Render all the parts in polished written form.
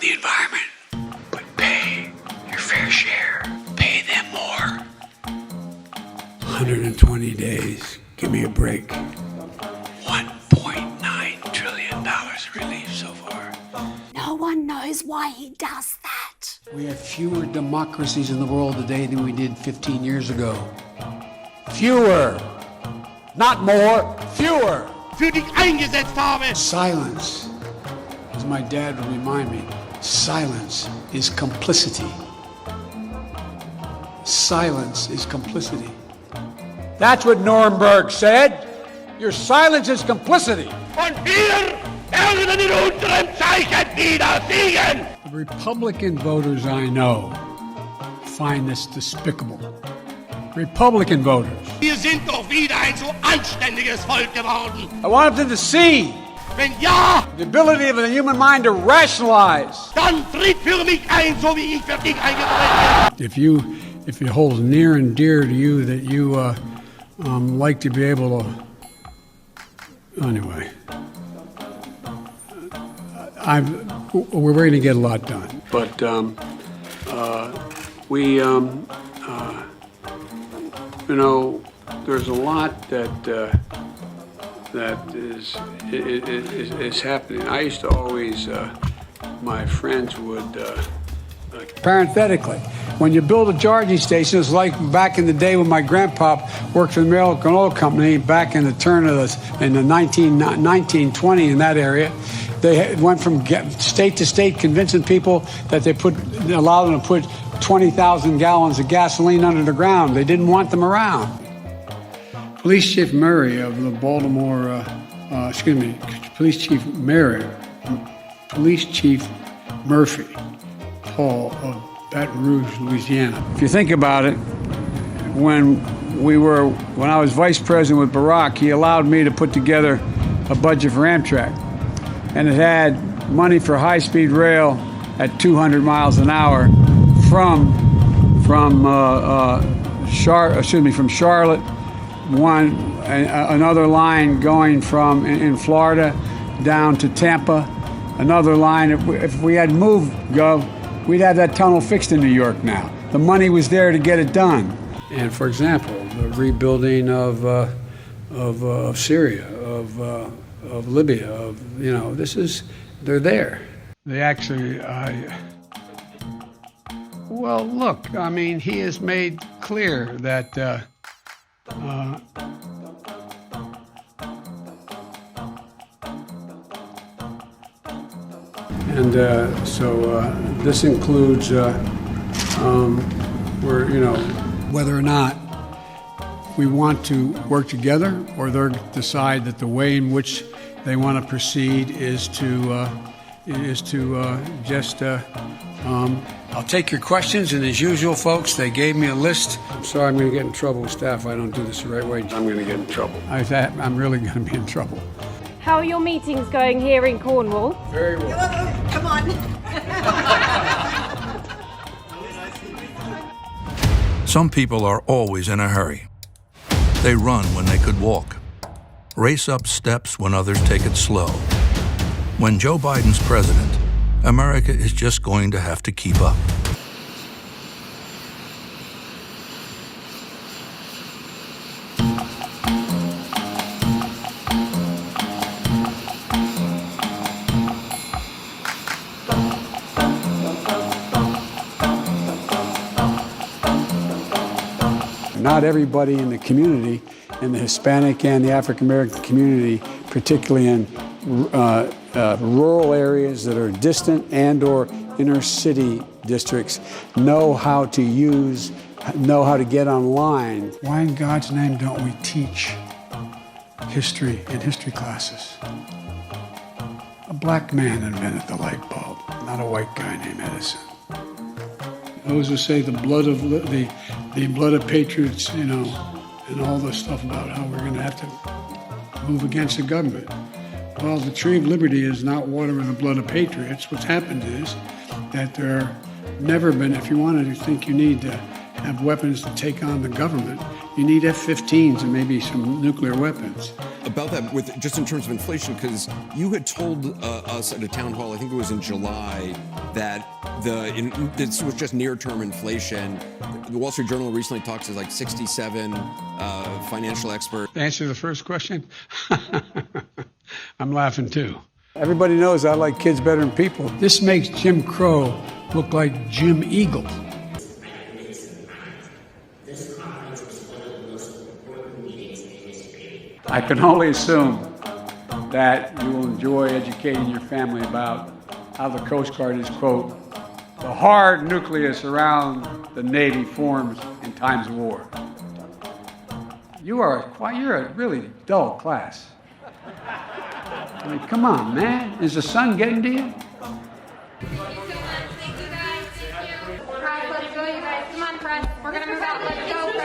the environment, but pay your fair share. Pay them more. 120 days. Give me a break. $1.9 trillion relief so far. No one knows why he does that. We have fewer democracies in the world today than we did 15 years ago. Fewer. Not more. Fewer. Für dich eingesetzt habe. Silence, as my dad would remind me, silence is complicity. Silence is complicity. That's what Nuremberg said. Your silence is complicity. Und wir werden in unserem Zeichen wiedersehen. The Republican voters I know find this despicable. Republican voters. Wir sind doch wieder ein so anständiges Volk geworden. I want them to see Wenn ja, the ability of the human mind to rationalize. dann tritt für mich ein, so wie ich für dich eingetreten bin. If it holds near and dear to you that you like to be able to, anyway, we're going to get a lot done. But there's a lot that is happening. I used to always, my friends would. Parenthetically, when you build a charging station, it's like back in the day when my grandpa worked for the American Oil Company back in the turn of in the 1920 in that area. They went from state to state convincing people that allowed them to put 20,000 gallons of gasoline under the ground. They didn't want them around. Police Chief Murray of the Police Chief Murphy Paul of Baton Rouge, Louisiana. If you think about it, when I was vice president with Barack, he allowed me to put together a budget for Amtrak, and it had money for high-speed rail at 200 miles an hour from Charlotte, another line going from in Florida down to Tampa, another line. If we had moved, Gov, we'd have that tunnel fixed in New York now. The money was there to get it done. And for example, the rebuilding of Syria, of Libya, they're there. They actually, well, look, I mean, he has made clear that this includes whether or not we want to work together, or they decide that the way in which they want to proceed is to I'll take your questions, and as usual, folks, they gave me a list. I'm sorry, I'm going to get in trouble with staff if I don't do this the right way. I'm going to get in trouble. I'm really going to be in trouble. How are your meetings going here in Cornwall? Very well. Come on. Some people are always in a hurry. They run when they could walk, race up steps when others take it slow. When Joe Biden's president, America is just going to have to keep up. Not everybody in the community, in the Hispanic and the African American community, particularly in rural areas that are distant and or inner city districts, know how to get online. Why in God's name don't we teach history in history classes? A black man invented the light bulb, not a white guy named Edison. Those who say the blood of patriots, and all this stuff about how we're going to have to move against the government. Well, the tree of liberty is not water in the blood of patriots. What's happened is that there have never been, if you wanted to think you need to have weapons to take on the government, you need F-15s and maybe some nuclear weapons. about that, with just in terms of inflation, because you had told us at a town hall, I think it was in July, that this was just near-term inflation. The Wall Street Journal recently talked to like 67 financial experts. To answer the first question, I'm laughing too. Everybody knows I like kids better than people. This makes Jim Crow look like Jim Eagle. I can only assume that you will enjoy educating your family about how the Coast Guard is, quote, the hard nucleus around the Navy forms in times of war. You're a really dull class. I mean, come on, man. Is the sun getting to you? Press, let's go, you guys. Come on, press. We're gonna move out. Let's go. Come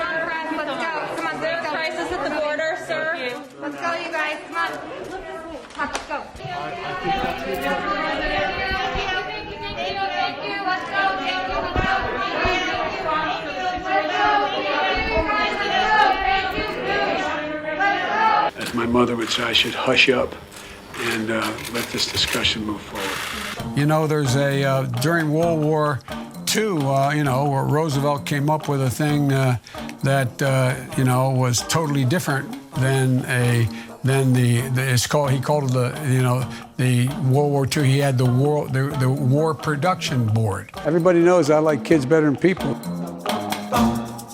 on, press. Let's go. Come on, let's go. Crisis at the border, sir. Let's go, you guys. Come on. Come on, let's go. Thank you. Let's go. Thank you. As my mother would say, I should hush up and let this discussion move forward. You know, there's during World War II, where Roosevelt came up with a thing that, was totally different than he called it the World War II. He had the War Production Board. Everybody knows I like kids better than people.